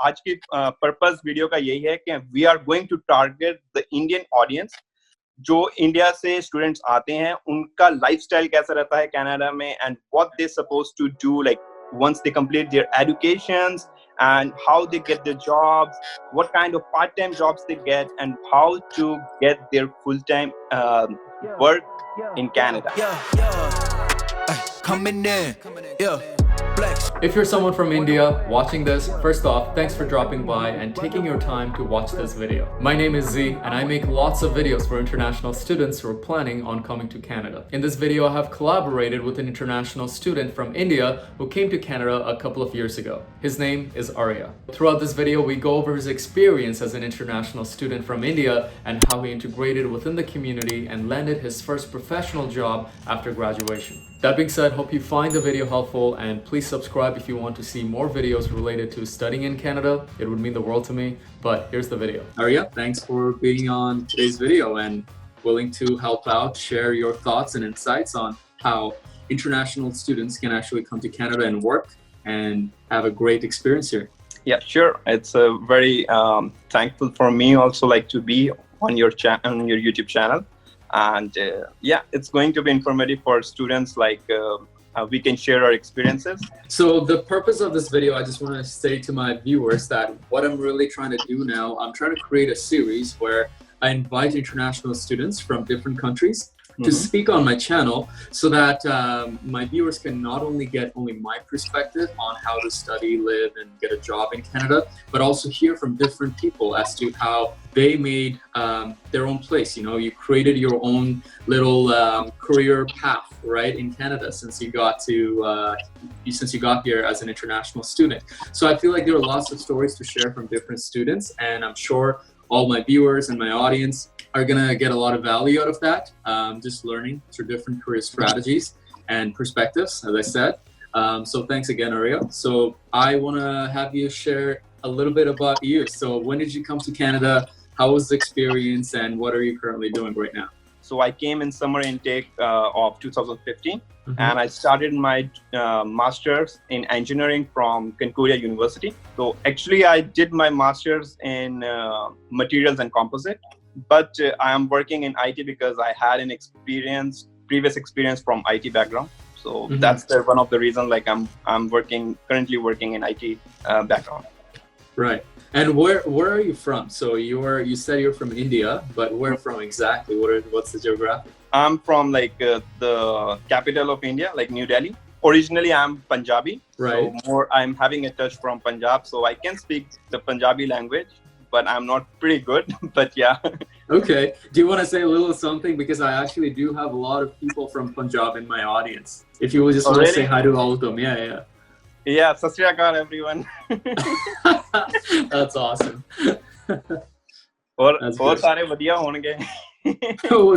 आज की purpose video का यही है कि we are going to target the Indian audience जो इंडिया से स्टूडेंट्स आते हैं उनका लाइफस्टाइल कैसा रहता है कनाडा में and what they suppose to do like once they complete their educations and how they get their jobs, what kind of part-time jobs they get, and how to get their full-time work in Canada. Coming in, yeah. If you're someone from India watching this, first off, thanks for dropping by and taking your time to watch this video. My name is Z and I make lots of videos for international students who are planning on coming to Canada. In this video, I have collaborated with an international student from India who came to Canada a couple of years ago. His name is Arya. Throughout this video, we go over his experience as an international student from India and how he integrated within the community and landed his first professional job after graduation. That being said, hope you find the video helpful and please subscribe if you want to see more videos related to studying in Canada. It would mean the world to me, but here's the video. Arya, thanks for being on today's video and willing to help out, share your thoughts and insights on how international students can actually come to Canada and work and have a great experience here. Yeah, sure. It's very thankful for me also like to be on your on your YouTube channel. And yeah, it's going to be informative for students like we can share our experiences. So the purpose of this video, I just want to say to my viewers that what I'm really trying to do now, I'm trying to create a series where I invite international students from different countries to speak on my channel so that my viewers can not only get only my perspective on how to study, live, and get a job in Canada, but also hear from different people as to how they made their own place. You know, you created your own little career path, right, in Canada since you got here as an international student. So I feel like there are lots of stories to share from different students, and I'm sure all my viewers and my audience are gonna get a lot of value out of that. Just learning through different career strategies and perspectives, as I said. So thanks again, Arya. So I wanna have you share a little bit about you. So when did you come to Canada? How was the experience and what are you currently doing right now? So I came in summer intake of 2015 and I started my master's in engineering from Concordia University. So actually I did my master's in materials and composite, but I am working in IT because I had an previous experience from IT background. So that's one of the reasons like I'm currently working in IT background. Right. And where are you from? So you said you're from India, but where from exactly? What's the geography? I'm from like the capital of India, like New Delhi. Originally, I'm Punjabi. Right. So I'm having a touch from Punjab, so I can speak the Punjabi language, but I'm not pretty good. But yeah. Okay. Do you want to say a little something? Because I actually do have a lot of people from Punjab in my audience. If you would just want to say hi to all of them. Yeah. Yeah, Sat Sri Akal, everyone. That's awesome. और सारे बढ़िया होंगे.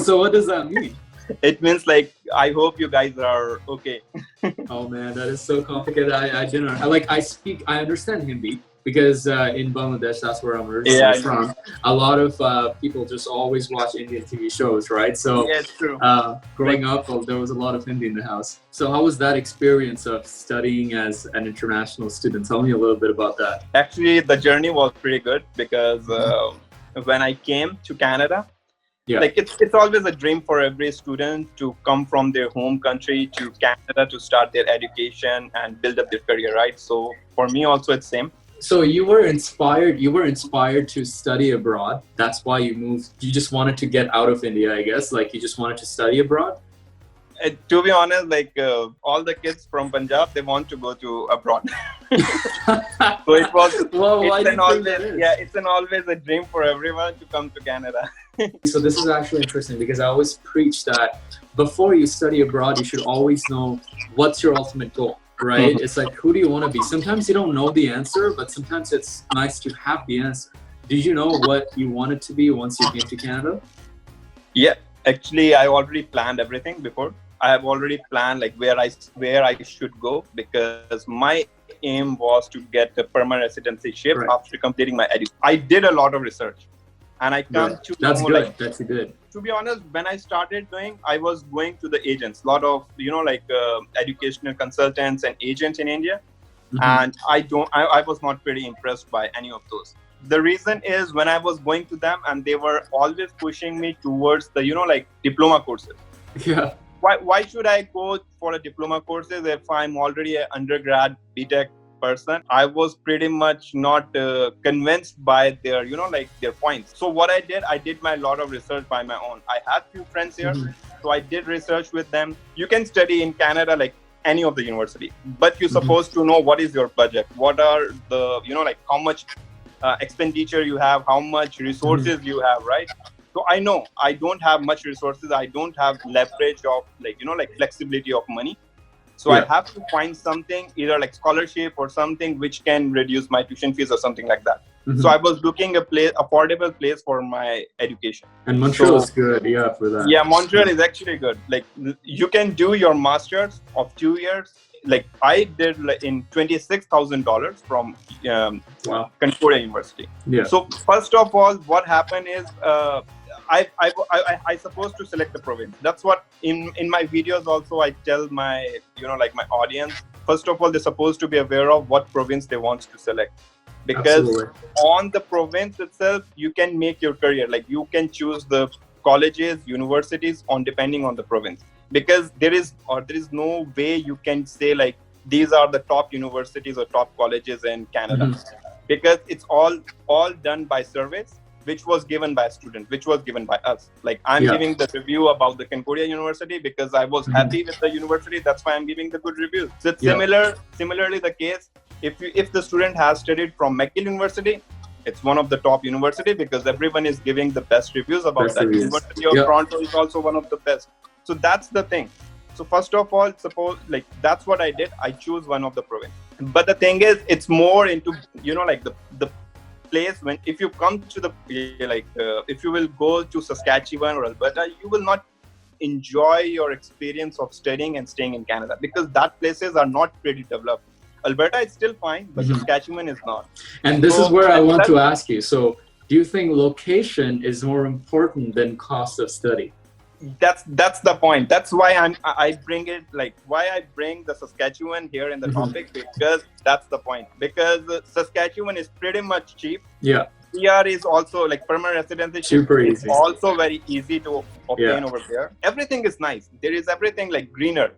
So what does that mean? It means like I hope you guys are okay. Oh man, that is so complicated. I understand Hindi because in Bangladesh, that's where I'm originally from. A lot of people just always watch Indian TV shows, right? So yeah, it's true. Growing up, there was a lot of Hindi in the house. So how was that experience of studying as an international student? Tell me a little bit about that. Actually, the journey was pretty good because when I came to Canada, like it's always a dream for every student to come from their home country to Canada to start their education and build up their career, right? So for me also it's same. So you were inspired to study abroad. That's why you moved. You just wanted to get out of India, I guess. Like you just wanted to study abroad. To be honest, like all the kids from Punjab, they want to go to abroad. So it was. Well, it's always a dream for everyone to come to Canada. So this is actually interesting because I always preach that before you study abroad, you should always know what's your ultimate goal. Right? It's like, who do you want to be? Sometimes you don't know the answer, but sometimes it's nice to have the answer. Did you know what you wanted to be once you came to Canada? Yeah, actually, I already planned everything before. I have already planned like where I should go because my aim was to get a permanent residencyship after completing my education. I did a lot of research. And I come to that's know, good. like, that's good. To be honest, when I started doing, I was going to the agents, a lot of educational consultants and agents in India. and I was not pretty impressed by any of those. The reason is when I was going to them, and they were always pushing me towards the like diploma courses. Yeah. Why should I go for a diploma courses if I'm already an undergrad BTech person? I was pretty much not convinced by their their points. So what I did my lot of research by my own. I had few friends here, so I did research with them. You can study in Canada like any of the university, but you're supposed to know what is your budget, what are the how much expenditure you have, how much resources you have, right? So I know I don't have much resources. I don't have leverage of flexibility of money. So I have to find something, either like scholarship or something which can reduce my tuition fees or something like that. So I was looking affordable place for my education. And Montreal is good, for that. Yeah, Montreal is actually good. Like you can do your master's of 2 years. Like I did in $26,000 from Concordia University. Yeah. So first of all, what happened is I supposed to select the province. That's what in my videos also I tell my my audience. First of all, they're supposed to be aware of what province they want to select, because on the province itself you can make your career. Like you can choose the colleges, universities on depending on the province, because there is no way you can say like these are the top universities or top colleges in Canada, because it's all done by surveys, which was given by a student, which was given by us. Like I'm giving the review about the Concordia University because I was happy with the university. That's why I'm giving the good review. So it's similarly the case. If the student has studied from McGill University, it's one of the top university because everyone is giving the best reviews about that. University of Toronto is also one of the best. So that's the thing. So first of all, suppose like that's what I did. I choose one of the province. But the thing is, it's more into the place when if you come to the if you will go to Saskatchewan or Alberta, you will not enjoy your experience of studying and staying in Canada, because that places are not pretty developed. Alberta is still fine, but Saskatchewan is not. And this is where I want to ask you. So do you think location is more important than cost of study? That's the point. That's why I bring it, like why I bring the Saskatchewan here in the topic, because that's the point. Because Saskatchewan is pretty much cheap. Yeah. PR is also like permanent residency. Super easy. Also very easy to obtain over there. Everything is nice. There is everything like greener,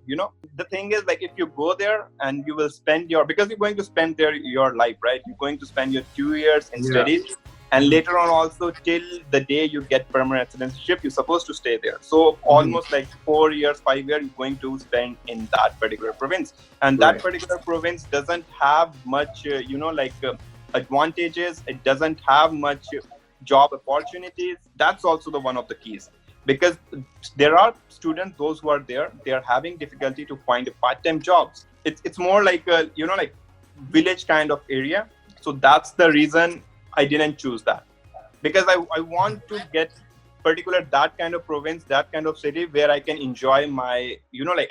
The thing is like if you go there and you will spend because you're going to spend there your life, right? You're going to spend your 2 years in studies. And later on also till the day you get permanent residency, you're supposed to stay there. So almost like 4 years, 5 years, you're going to spend in that particular province. And that particular province doesn't have much, advantages. It doesn't have much job opportunities. That's also the one of the keys. Because there are students, those who are there, they are having difficulty to find a part-time jobs. It's more like a, like village kind of area. So that's the reason I didn't choose that, because I want to get particular that kind of province, that kind of city where I can enjoy my,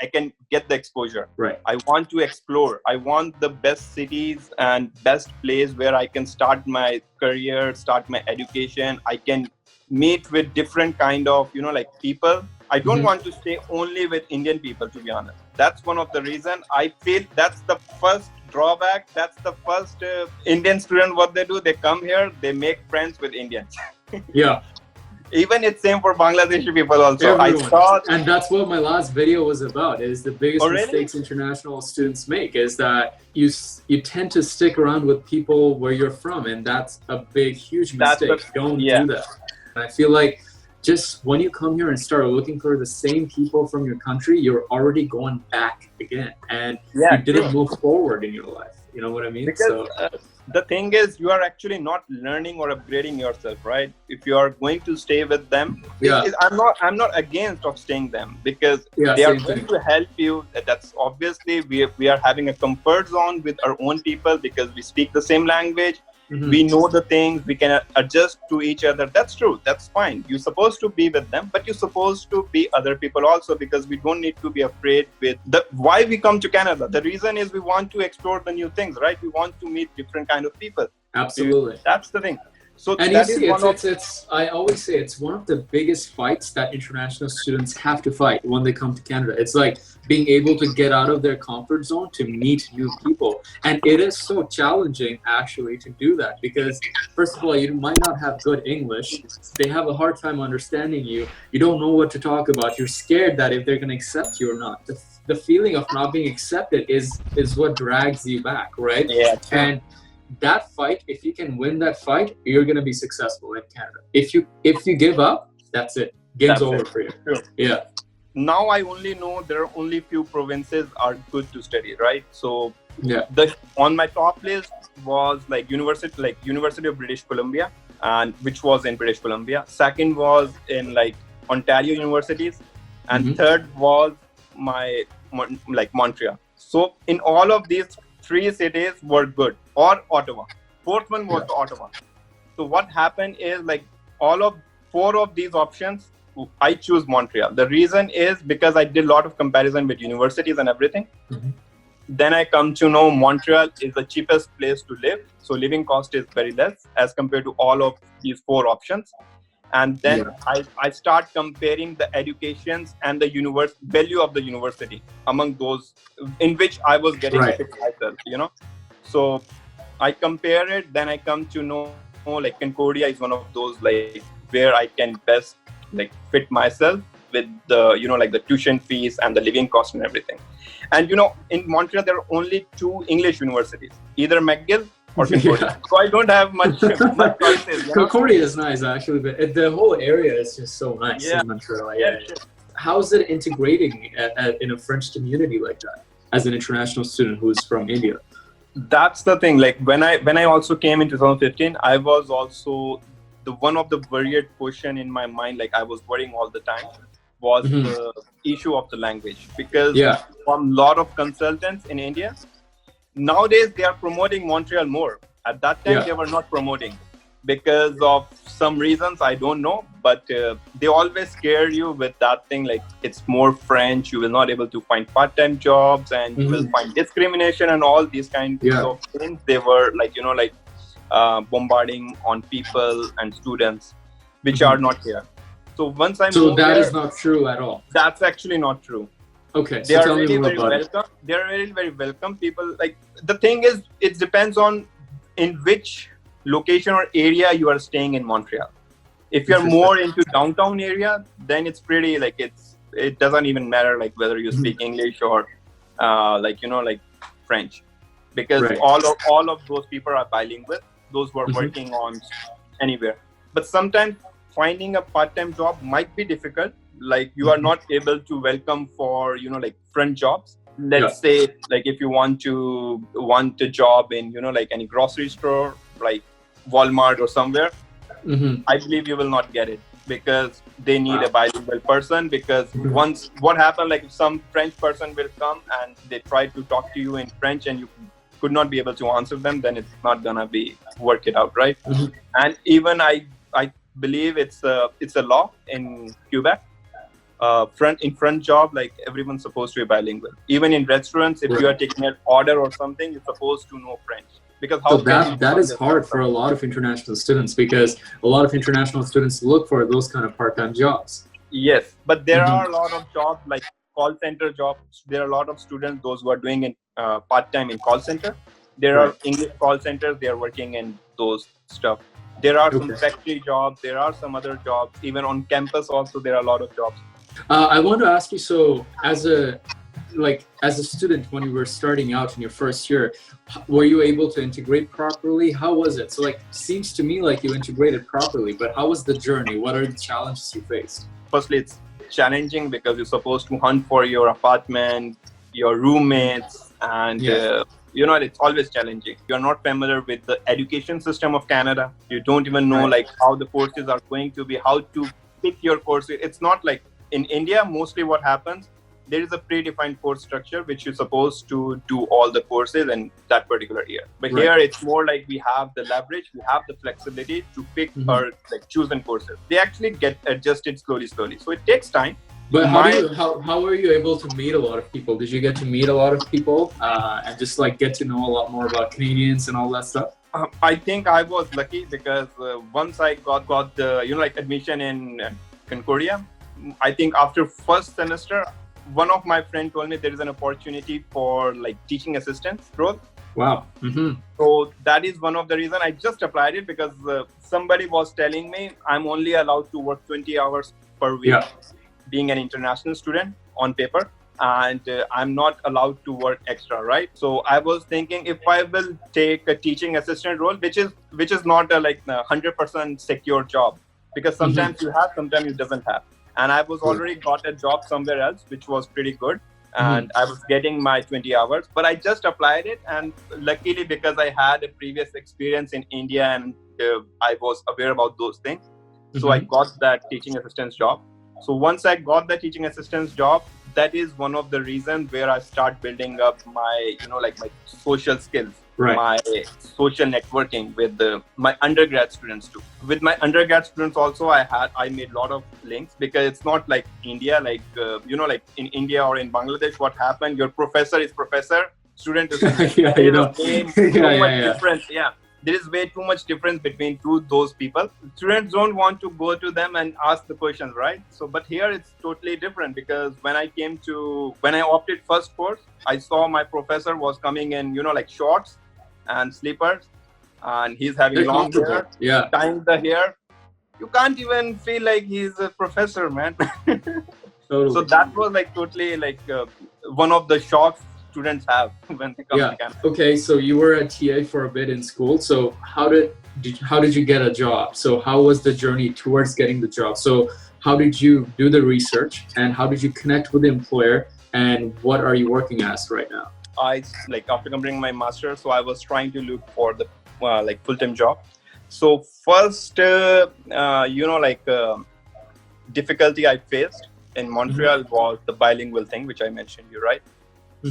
I can get the exposure. Right. I want to explore. I want the best cities and best place where I can start my career, start my education. I can meet with different kind of, people. I don't want to stay only with Indian people, to be honest. That's one of the reason I feel that's the first drawback. That's the first Indian student, what they do, they come here, they make friends with Indians. Even it's same for Bangladeshi people also. Everyone. I saw, and that's what my last video was about, is the biggest mistakes international students make is that you tend to stick around with people where you're from, and that's a big, huge mistake. Don't do that. And I feel like just when you come here and start looking for the same people from your country, you're already going back again, and you didn't move forward in your life. You know what I mean? Because the thing is, you are actually not learning or upgrading yourself, right? If you are going to stay with them, I'm not against of staying them, because they are going to help you. That's obviously we are having a comfort zone with our own people because we speak the same language. We know the things, we can adjust to each other. That's true. That's fine. You're supposed to be with them, but you're supposed to be other people also, because we don't need to be afraid with why we come to Canada. The reason is we want to explore the new things, right? We want to meet different kind of people. Absolutely. That's the thing. So And you that is see, one of I always say it's one of the biggest fights that international students have to fight when they come to Canada. It's like being able to get out of their comfort zone to meet new people. And it is so challenging actually to do that because, first of all, you might not have good English. They have a hard time understanding you. You don't know what to talk about. You're scared that if they're going to accept you or not. The feeling of not being accepted is what drags you back, right? yeah, true. And that fight, if you can win that fight, you're gonna be successful in Canada. If you give up, that's it. Game's That's over it. for you. True. Yeah. Now I only know there are only few provinces are good to study, right? So Yeah. the on my top list was University of British Columbia, and which was in British Columbia. Second was in like Ontario universities, and third was Montreal. So in all of these three cities were good, or Ottawa. Fourth one was Ottawa. So what happened is like all of four of these options, I choose Montreal. The reason is because I did a lot of comparison with universities and everything. Then I come to know Montreal is the cheapest place to live. So living cost is very less as compared to all of these four options. And then I start comparing the educations and the value of the university among those in which I was getting fit myself, you know. So I compare it, then I come to know like Concordia is one of those like where I can best like fit myself with the, you know, like the tuition fees and the living cost and everything. And, you know, in Montreal, there are only two English universities, either McGill or Concordia. So I don't have much choices. You know? Concordia is nice actually, but the whole area is just so nice in Montreal. How's it integrating in a French community like that as an international student who's from India? That's the thing. Like when I also came in 2015, I was also one of the worried question in my mind. Like I was worrying all the time was the issue of the language, because from a lot of consultants in India nowadays they are promoting Montreal more. At that time they were not promoting because of some reasons I don't know, but they always scare you with that thing like it's more French, you will not able to find part-time jobs and you will find discrimination and all these kinds of things. They were like, you know, like bombarding on people and students, which are not here. So once I so moved that there, is not true at all. That's actually not true. Okay, they are really very welcome. They are really very welcome people. Like the thing is, it depends on in which location or area you are staying in Montreal. If you're more into downtown area, then it's pretty like it doesn't even matter like whether you speak English or like, you know, like French, because all of those people are bilingual. Those who are working on anywhere. But sometimes finding a part-time job might be difficult. Like you are not able to welcome for, you know, like front jobs. Let's say like if you want a job in, you know, like any grocery store, like Walmart or somewhere, I believe you will not get it because they need a bilingual person. Because once what happened, like if some French person will come and they try to talk to you in French and you could not be able to answer them, then it's not gonna be work it out, right? And even I believe it's a law in Quebec. Front job, like everyone's supposed to be bilingual. Even in restaurants, if you are taking an order or something, you're supposed to know French. Because that is hard for a lot of international students, because a lot of international students look for those kind of part-time jobs. Yes, but there are a lot of jobs like call center jobs. There are a lot of students, those who are doing it part-time in call center. There are English call centers, they are working in those stuff. There are some factory jobs, there are some other jobs. Even on campus also, there are a lot of jobs. I want to ask you, so as a student, when you were starting out in your first year, were you able to integrate properly? How was it? So like, seems to me like you integrated properly, but how was the journey? What are the challenges you faced? Firstly, it's challenging because you're supposed to hunt for your apartment, your roommates, and you know, it's always challenging. You're not familiar with the education system of Canada. You don't even know like how the courses are going to be, how to pick your courses. It's not like in India, mostly what happens, there is a predefined course structure which you're supposed to do all the courses in that particular year. But here it's more like we have the leverage, we have the flexibility to pick our like chosen courses. They actually get adjusted slowly. So it takes time. But how were you able to meet a lot of people? Did you get to meet a lot of people and just like get to know a lot more about Canadians and all that stuff? I think I was lucky because once I got the admission in Concordia, I think after first semester, one of my friend told me there is an opportunity for like teaching assistant role. Wow. Mm-hmm. So that is one of the reason I just applied it, because somebody was telling me I'm only allowed to work 20 hours per week, being an international student on paper, and I'm not allowed to work extra, right? So I was thinking if I will take a teaching assistant role, which is not a 100% secure job, because sometimes you have, sometimes you doesn't have. And I was already got a job somewhere else, which was pretty good. And I was getting my 20 hours, but I just applied it. And luckily, because I had a previous experience in India and I was aware about those things, so I got that teaching assistant's job. So once I got the teaching assistant's job, that is one of the reasons where I start building up my, my social skills, my social networking with my undergrad students too. With my undergrad students also, I made a lot of links, because it's not like India, like in India or in Bangladesh, what happened? Your professor is professor, student is difference. Yeah. There is way too much difference between those people. Students don't want to go to them and ask the questions, right? So, but here it's totally different, because when I opted first course, I saw my professor was coming in, shorts and slippers, and he's having long hair, tying the hair. You can't even feel like he's a professor, man. Totally. So that was totally one of the shocks students have when they come to Canada. Okay, so you were a TA for a bit in school. So how did you get a job? So how was the journey towards getting the job? So how did you do the research, and how did you connect with the employer, and what are you working as right now? I after completing my master, so I was trying to look for the full-time job. So first, difficulty I faced in Montreal was the bilingual thing, which I mentioned you, right?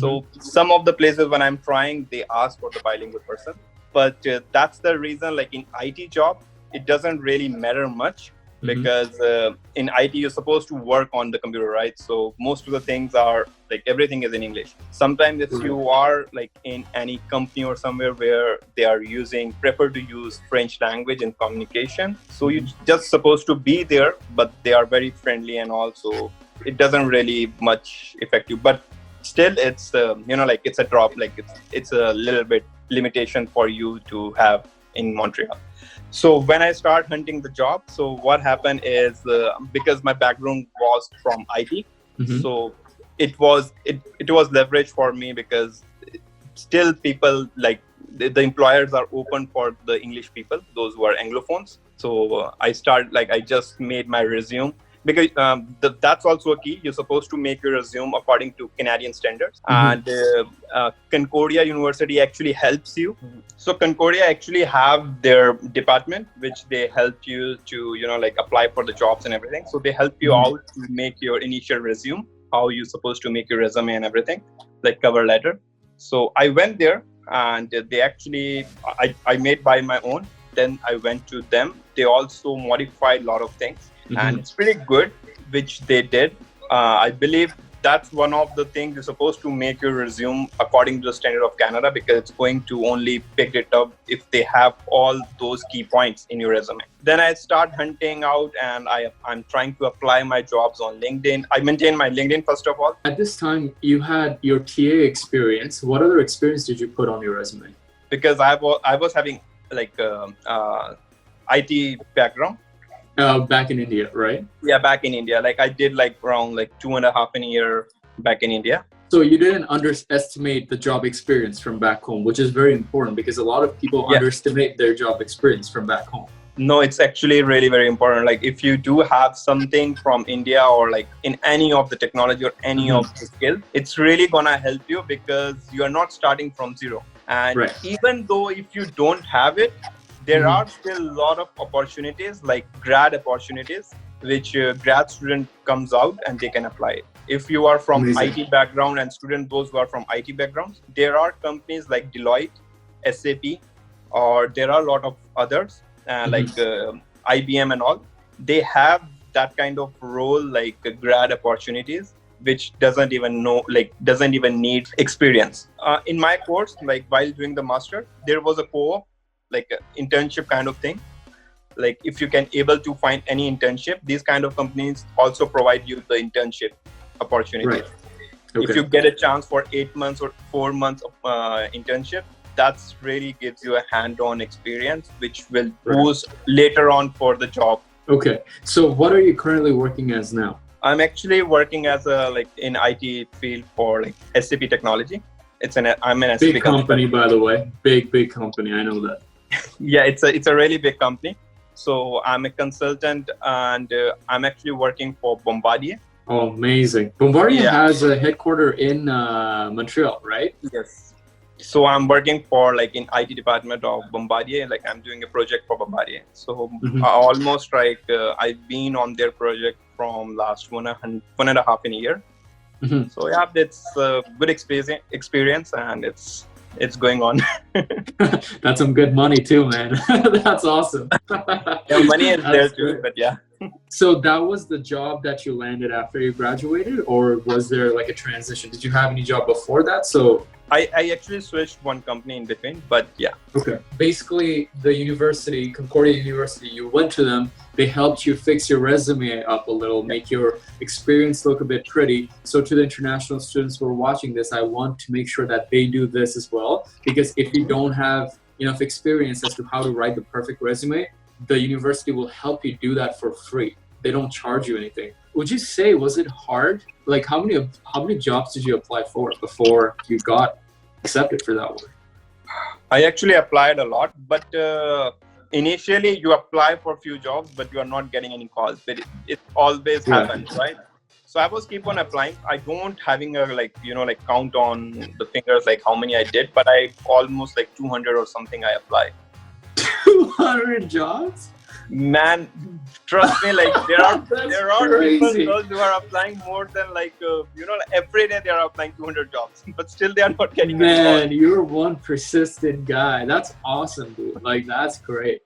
So some of the places when I'm trying, they ask for the bilingual person, but that's the reason. Like in IT job, it doesn't really matter much, because in IT you're supposed to work on the computer, right? So most of the things are everything is in English. Sometimes if you are in any company or somewhere where they are prefer to use French language in communication, so you just supposed to be there, but they are very friendly, and also it doesn't really much affect you. But still, it's it's a drop, it's a little bit limitation for you to have in Montreal. So when I start hunting the job, so what happened is because my background was from IT, so it was leverage for me, because still people the employers are open for the English people, those who are Anglophones. So I just made my resume, because that's also a key. You're supposed to make your resume according to Canadian standards. And Concordia University actually helps you. So Concordia actually have their department, which they help you to, apply for the jobs and everything. So they help you out to make your initial resume, how you're supposed to make your resume and everything, like cover letter. So I went there, and they actually, I made by my own. Then I went to them. They also modified a lot of things. And it's pretty good, which they did. I believe that's one of the things you're supposed to make your resume according to the standard of Canada, because it's going to only pick it up if they have all those key points in your resume. Then I start hunting out, and I'm trying to apply my jobs on LinkedIn. I maintain my LinkedIn first of all. At this time, you had your TA experience. What other experience did you put on your resume? Because I was having IT background. Back in India, right? Yeah, back in India. I did around 2.5 year back in India. So you didn't underestimate the job experience from back home, which is very important, because a lot of people underestimate their job experience from back home. No, it's actually really very important. If you do have something from India, or in any of the technology or any of the skills, it's really gonna help you, because you are not starting from zero. And even though if you don't have it, there are still a lot of opportunities, like grad opportunities, which grad student comes out and they can apply it. If you are from IT background, and those who are from IT backgrounds, there are companies like Deloitte, SAP, or there are a lot of others like IBM and all. They have that kind of role, grad opportunities, which doesn't even need experience. In my course, while doing the master, there was a co-op like an internship kind of thing. Like if you can able to find any internship, these kind of companies also provide you the internship opportunity. Right. Okay. If you get a chance for 8 months or 4 months of internship, that's really gives you a hand-on experience, which will boost later on for the job. Okay. So what are you currently working as now? I'm actually working as a like in IT field for like SAP technology. I'm an SAP Big company, by the way. Big company. I know that. Yeah, it's a really big company. So I'm a consultant, and I'm actually working for Bombardier. Oh, amazing. Bombardier has a headquarter in Montreal, right? Yes. So I'm working for like in IT department of Bombardier. Like I'm doing a project for Bombardier. So almost like I've been on their project from last one and a half in a year. So yeah, it's a good experience, and it's going on. That's some good money too, man. That's awesome. Yeah, money is there too, but yeah. So that was the job that you landed after you graduated, or was there like a transition? Did you have any job before that? So I actually switched one company in between, but yeah. Okay. Basically, the university, Concordia University, you went to them, they helped you fix your resume up a little, make your experience look a bit pretty. So to the international students who are watching this, I want to make sure that they do this as well, because if you don't have enough experience as to how to write the perfect resume, the university will help you do that for free. They don't charge you anything. Would you say, was it hard? Like how many jobs did you apply for before you got accepted for that one? I actually applied a lot, but initially you apply for a few jobs, but you are not getting any calls. But it always happens, right? So I was keep on applying. I don't having a like count on the fingers like how many I did, but I almost like 200 or something I applied. 200 jobs? Man, trust me, like there are crazy. people who are applying more than like every day they are applying 200 jobs, but still they are not getting. Man, you're one persistent guy. That's awesome, dude. Like that's great.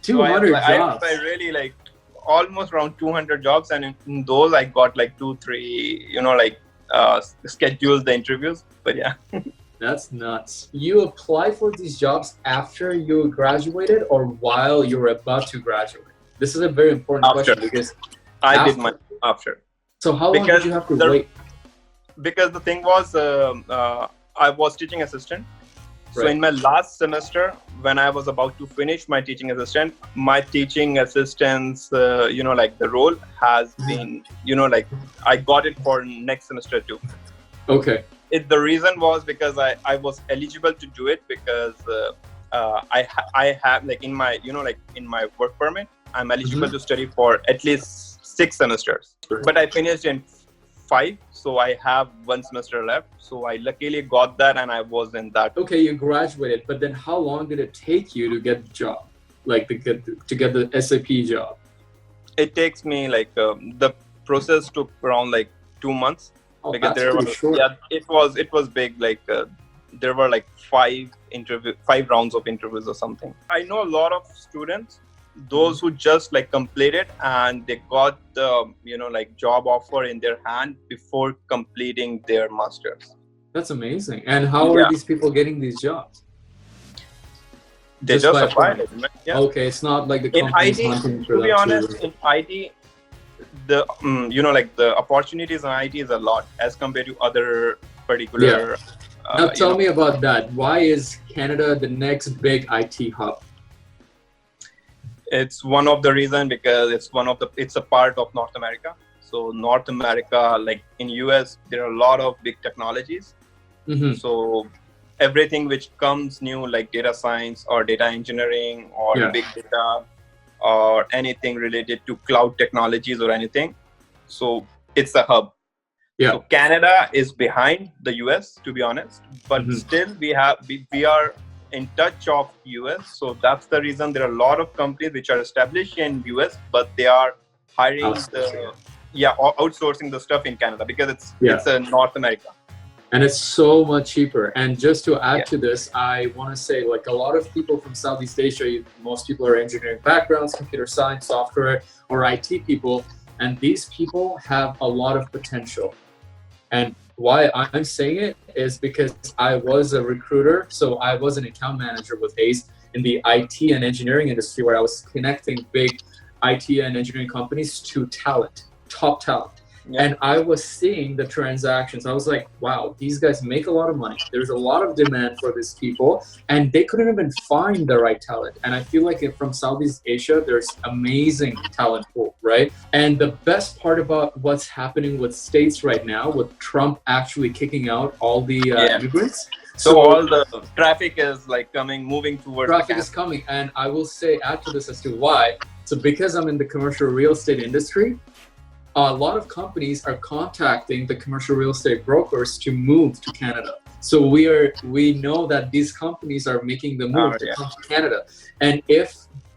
200 jobs. I really like almost around 200 jobs, and in those I got like 2-3 scheduled the interviews. But yeah. That's nuts. You apply for these jobs after you graduated or while you were about to graduate? This is a very important question because I did my after. So how long did you have to wait? Because the thing was, I was teaching assistant. So in my last semester, when I was about to finish my teaching assistant's, the role has been, I got it for next semester too. Okay. The reason was because I was eligible to do it because I have like in my in my work permit I'm eligible to study for at least 6 semesters, but I finished in 5, so I have 1 semester left. So I luckily got that, and I was in that. Okay, you graduated, but then how long did it take you to get the job, like to get the SAP job? It takes me like the process took around like 2 months. Because there was it was big, like there were like 5 rounds of interviews or something. I know a lot of students, those who just like completed and they got the job offer in their hand before completing their masters. That's amazing. And how are these people getting these jobs? They just applied. Yeah. Okay, it's not like the company's hunting for to be honest, in IT, the the opportunities in IT is a lot as compared to other particular. Now tell me about that. Why is Canada the next big IT hub? It's one of the reasons because it's a part of North America. So North America, like in US, there are a lot of big technologies. So everything which comes new, like data science or data engineering or big data, or anything related to cloud technologies or anything. So it's a hub. So Canada is behind the US, to be honest, but still we are in touch of US. So that's the reason there are a lot of companies which are established in US, but they are hiring outsourcing the stuff in Canada because it's a North America. And it's so much cheaper. And just to add to this, I want to say, like, a lot of people from Southeast Asia, most people are engineering backgrounds, computer science, software, or IT people. And these people have a lot of potential. And why I'm saying it is because I was a recruiter. So I was an account manager with ACE. in the IT and engineering industry, where I was connecting big IT and engineering companies to talent, top talent. Yeah. And I was seeing the transactions. I was like, wow, these guys make a lot of money. There's a lot of demand for these people, and they couldn't even find the right talent. And I feel like from Southeast Asia, there's amazing talent pool, right? And the best part about what's happening with states right now, with Trump actually kicking out all the immigrants. So all the traffic is like moving towards traffic is coming. And I will say, add to this as to why. So because I'm in the commercial real estate industry, a lot of companies are contacting the commercial real estate brokers to move to Canada. So we know that these companies are making the move to come to Canada. And if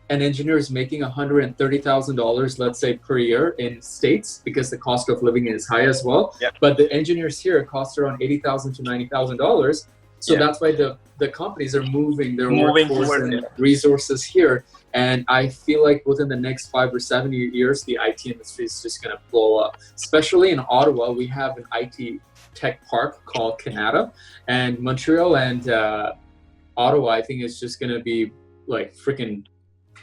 an engineer is making $130,000, let's say, per year in States, because the cost of living is high as well, but the engineers here cost around $80,000 to $90,000. So that's why the companies are moving their workforce and resources here. And I feel like within the next 5 or 7 years, the IT industry is just going to blow up. Especially in Ottawa, we have an IT tech park called Canada, and Montreal and Ottawa, I think, is just going to be like freaking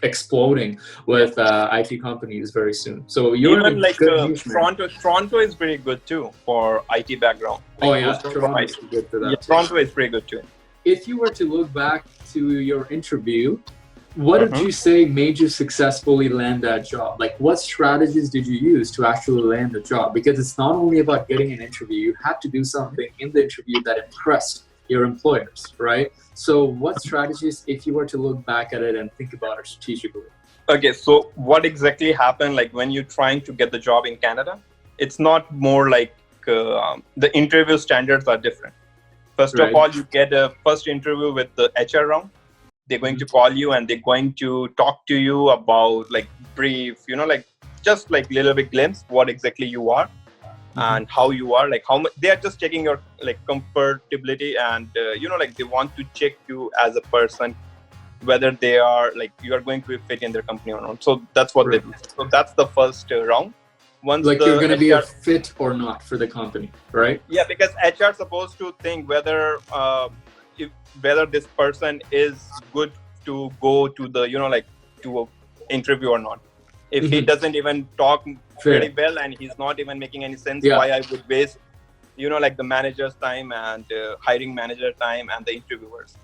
exploding with IT companies very soon. So you're even in a like good niche, Toronto is pretty good too for IT background. Like, Toronto is good for that. Yeah, Toronto is pretty good too. If you were to look back to your interview, what did you say made you successfully land that job? Like, what strategies did you use to actually land the job? Because it's not only about getting an interview, you had to do something in the interview that impressed your employers, right? So what strategies, if you were to look back at it and think about it strategically? Okay, so what exactly happened, like when you're trying to get the job in Canada, it's not more like the interview standards are different. First of all, you get a first interview with the HR round. They're going to call you and they're going to talk to you about like brief, like just like little bit glimpse what exactly you are and how you are, like how much they are just checking your like comfortability and like they want to check you as a person, whether they are like you are going to fit in their company or not. So that's what they do. So that's the first round. Once like you're going to be a fit or not for the company, right? Yeah, because HR is supposed to think whether whether this person is good to go to the to an interview or not. If he doesn't even talk very well and he's not even making any sense, why I would waste like the manager's time and hiring manager time and the interviewers.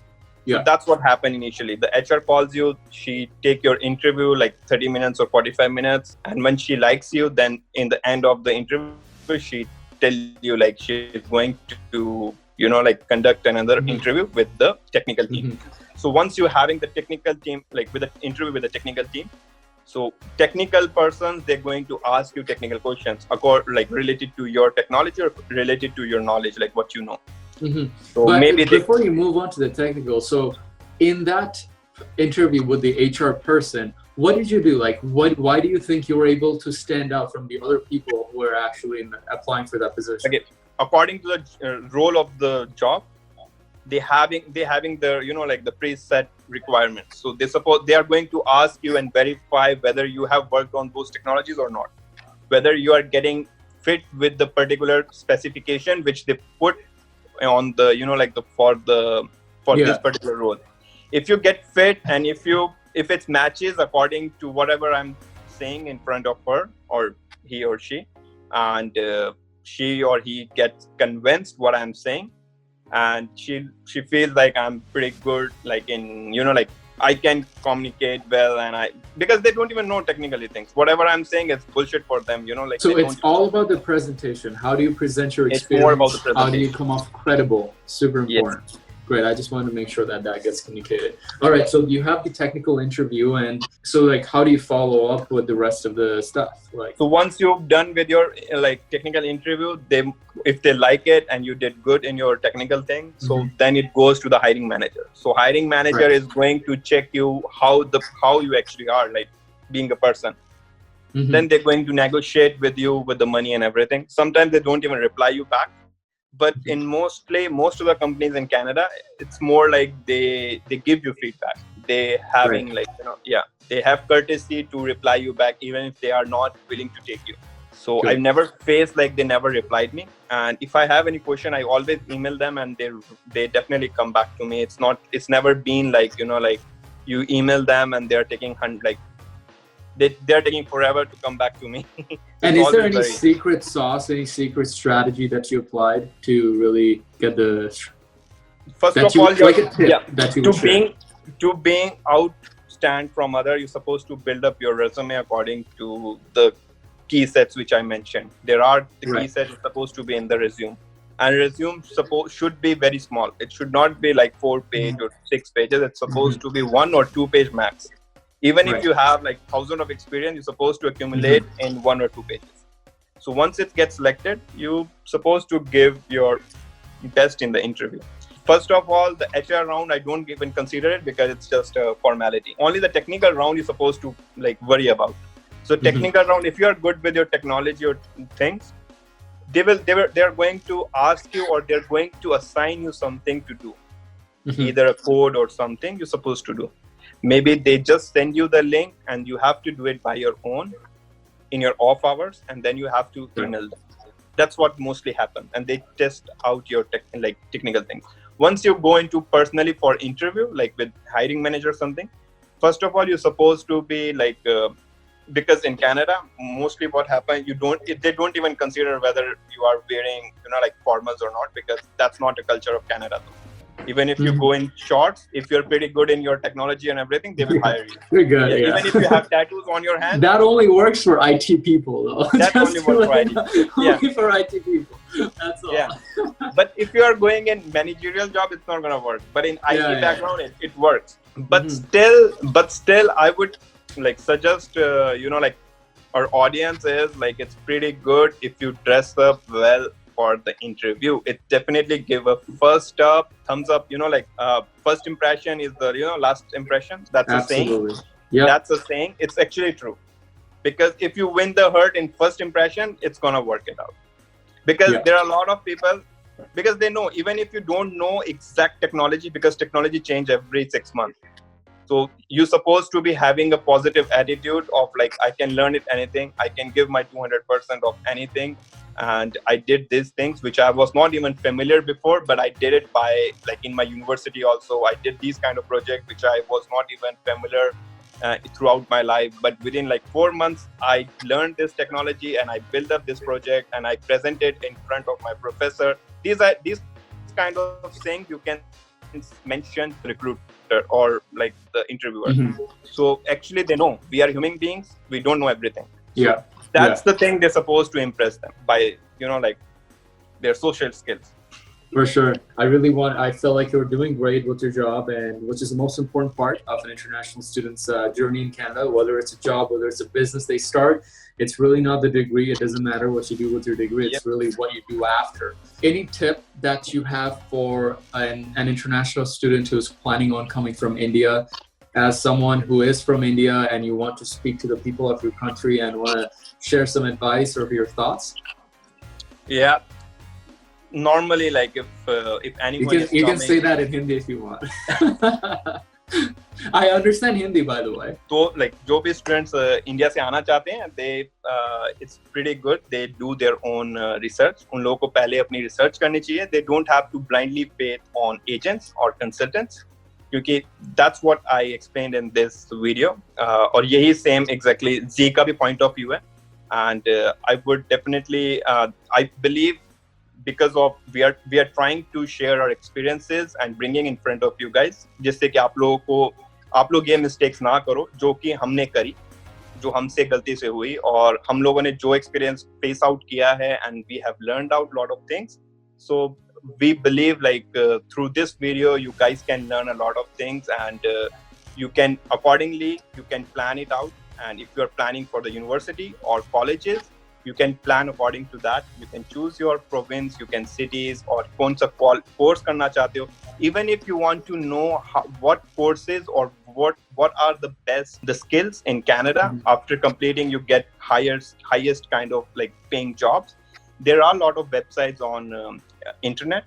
So that's what happened initially. The HR calls you, she take your interview like 30 minutes or 45 minutes, and when she likes you, then in the end of the interview she tell you like she's going to like conduct another interview with the technical team. So once you're having the technical team, like with the interview with the technical team, so technical persons, they're going to ask you technical questions, like related to your technology or related to your knowledge, like what you know. So but maybe before you move on to the technical, so in that interview with the HR person, what did you do? Like, why do you think you were able to stand out from the other people who were actually applying for that position? Okay. According to the role of the job, they having the like the preset requirements. So they are going to ask you and verify whether you have worked on those technologies or not, whether you are getting fit with the particular specification which they put on the for this particular role. If you get fit and if it matches according to whatever I'm saying in front of her or he or she, and she or he gets convinced what I'm saying, and she feels like I'm pretty good, like in like I can communicate well, and because they don't even know technically things. Whatever I'm saying is bullshit for them, like. So it's all about the presentation. How do you present your experience? It's more about the presentation. How do you come off credible? Super important. Yes. Great. I just wanted to make sure that gets communicated. All right. So you have the technical interview, and so like, how do you follow up with the rest of the stuff? Like, so once you've done with your like technical interview, if they like it and you did good in your technical thing, so then it goes to the hiring manager. So hiring manager is going to check you how you actually are, like being a person. Then they're going to negotiate with you with the money and everything. Sometimes they don't even reply you back. But in most of the companies in Canada, it's more like they give you feedback. They having they have courtesy to reply you back even if they are not willing to take you. So I've never faced like they never replied me. And if I have any question, I always email them and they definitely come back to me. It's never been like like You email them and they're taking they're taking forever to come back to me. And is there any secret sauce, any secret strategy that you applied to really get the? First of all, like a tip that you to being outstand from other, you're supposed to build up your resume according to the key sets which I mentioned. There are the key sets supposed to be in the resume, and resume should be very small. It should not be like 4 page or 6 pages. It's supposed to be 1 or 2 page max. Even if you have like 1,000 of experience, you're supposed to accumulate in 1 or 2 pages. So once it gets selected, you're supposed to give your best in the interview. First of all, the HR round, I don't even consider it because it's just a formality. Only the technical round you're supposed to like worry about. So technical round, if you are good with your technology or things, they're going to ask you, or they're going to assign you something to do, either a code or something you're supposed to do. Maybe they just send you the link and you have to do it by your own in your off hours, and then you have to email them. That's what mostly happens, and they test out your technical things. Once you go into personally for interview, like with hiring manager or something, first of all, you're supposed to be like, because in Canada, mostly what happens, they don't even consider whether you are wearing, like formals or not, because that's not a culture of Canada though. Even if you go in shorts, if you're pretty good in your technology and everything, they will hire you. You're good, Even if you have tattoos on your hands. That only works for IT people, though. That only works for IT. Only for IT people. That's all. Yeah. But if you are going in managerial job, it's not going to work. But in IT background, it works. But still, I would like suggest, like our audience is like, it's pretty good if you dress up well for the interview. It definitely give a thumbs up, first impression is the last impression. That's a saying. That's a saying. It's actually true, because if you win the heart in first impression, it's gonna work it out, because there are a lot of people, because they know, even if you don't know exact technology, because technology change every 6 months. So you're supposed to be having a positive attitude of like, I can learn it anything. I can give my 200% of anything. And I did these things, which I was not even familiar before, but I did it by like in my university also. I did these kind of projects, which I was not even familiar throughout my life. But within like 4 months, I learned this technology and I built up this project and I presented in front of my professor. These kind of things you can mention to the recruiter or like the interviewer. So actually they know we are human beings. We don't know everything. So that's the thing they're supposed to impress them by, like their social skills. For sure. I feel like you're doing great with your job, and which is the most important part of an international student's journey in Canada, whether it's a job, whether it's a business they start. It's really not the degree. It doesn't matter what you do with your degree. It's really what you do after. Any tip that you have for an international student who's planning on coming from India, as someone who is from India and you want to speak to the people of your country and want to share some advice or your thoughts? Yeah. Normally, like if anyone you can say that in Hindi if you want. I understand Hindi, by the way. So like जो भी students India से आना चाहते हैं, it's pretty good. They do their own research. उन लोगों को पहले अपनी research करनी चाहिए. They don't have to blindly faith on agents or consultants. क्योंकि that's what I explained in this video. और यही same exactly Z का भी point of view है. And I would definitely, I believe, because of we are trying to share our experiences and bringing in front of you guys, जिससे कि आप लोग ये mistakes ना करो जो कि हमने करी, जो हमसे गलती से हुई, और हम लोगों ने जो experience face out किया है, and we have learned out a lot of things. So we believe like through this video you guys can learn a lot of things, and you can accordingly you can plan it out. And if you are planning for the university or colleges, you can plan according to that. You can choose your province, you can cities, or कौन सा course करना चाहते हो. Even if you want to know what courses or what are the skills in Canada, after completing you get highest kind of like paying jobs. There are a lot of websites on internet.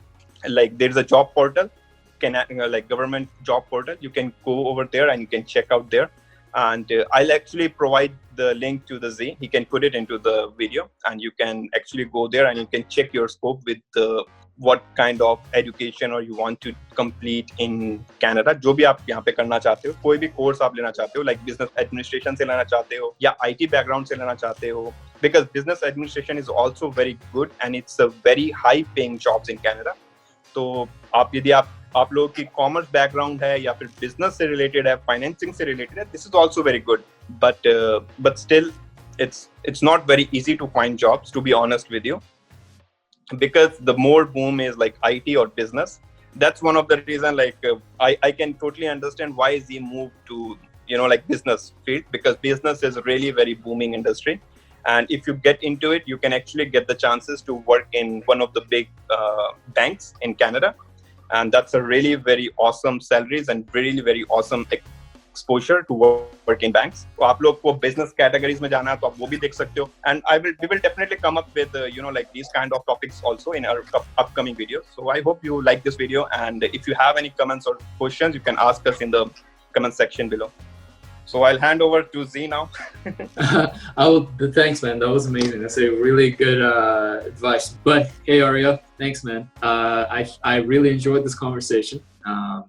Like there's a job portal, like government job portal. You can go over there and you can check out there. And I'll actually provide the link to the Z. He can put it into the video, and you can actually go there and you can check your scope with the what kind of education or you want to complete in Canada. जो भी आप यहाँ पे करना चाहते हो, कोई भी course आप लेना चाहते हो, like business administration से लेना चाहते हो या IT background से लेना चाहते हो, because business administration is also very good and it's a very high paying jobs in Canada. तो आप यदि आप लोगों की कॉमर्स बैकग्राउंड है या फिर बिजनेस से रिलेटेड है, फाइनेंसिंग से रिलेटेड है, this is also very good, but still it's not very easy to find jobs, to be honest with you, because the more boom is like IT or business. That's one of the reason, like I can totally understand why Z moved to, you know, like business field, because business is a really very booming industry. And if you get into it, you can actually get the chances to work in one of the big banks in Canada. And that's a really very awesome salaries and really very awesome exposure to work in banks. So आप लोग को business categories में जाना है तो आप वो भी देख सकते हो. And we will definitely come up with you know, like these kind of topics also in our upcoming videos. So I hope you like this video, and if you have any comments or questions, you can ask us in the comment section below. So I'll hand over to Z now. Thanks, man. That was amazing. That's a really good advice. But hey, Arya, thanks, man. I really enjoyed this conversation.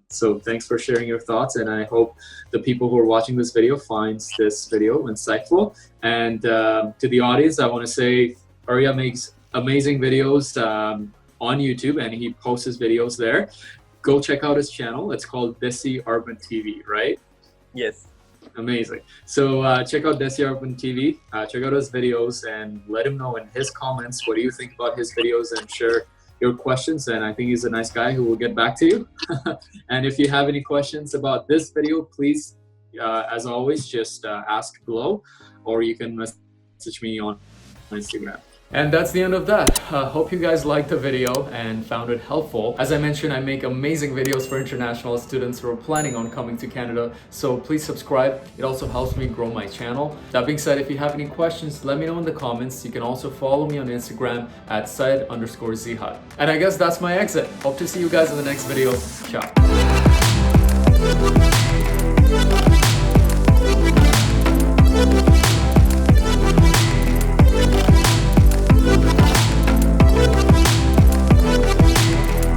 So thanks for sharing your thoughts, and I hope the people who are watching this video finds this video insightful. And to the audience, I want to say Arya makes amazing videos on YouTube, and he posts his videos there. Go check out his channel. It's called Desi Urban TV, right? Yes. Amazing. So check out Desi Urban TV, check out his videos, and let him know in his comments what do you think about his videos, and share your questions. And I think he's a nice guy who will get back to you. And if you have any questions about this video, please, as always, just ask below, or you can message me on Instagram. And that's the end of that. Hope you guys liked the video and found it helpful. As I mentioned, I make amazing videos for international students who are planning on coming to Canada. So please subscribe. It also helps me grow my channel. That being said, if you have any questions, let me know in the comments. You can also follow me on Instagram at Syed_Zihad. And I guess that's my exit. Hope to see you guys in the next video. Ciao.